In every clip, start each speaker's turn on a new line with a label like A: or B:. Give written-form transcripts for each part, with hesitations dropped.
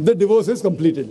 A: the divorce is completed.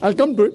A: I'll come to it.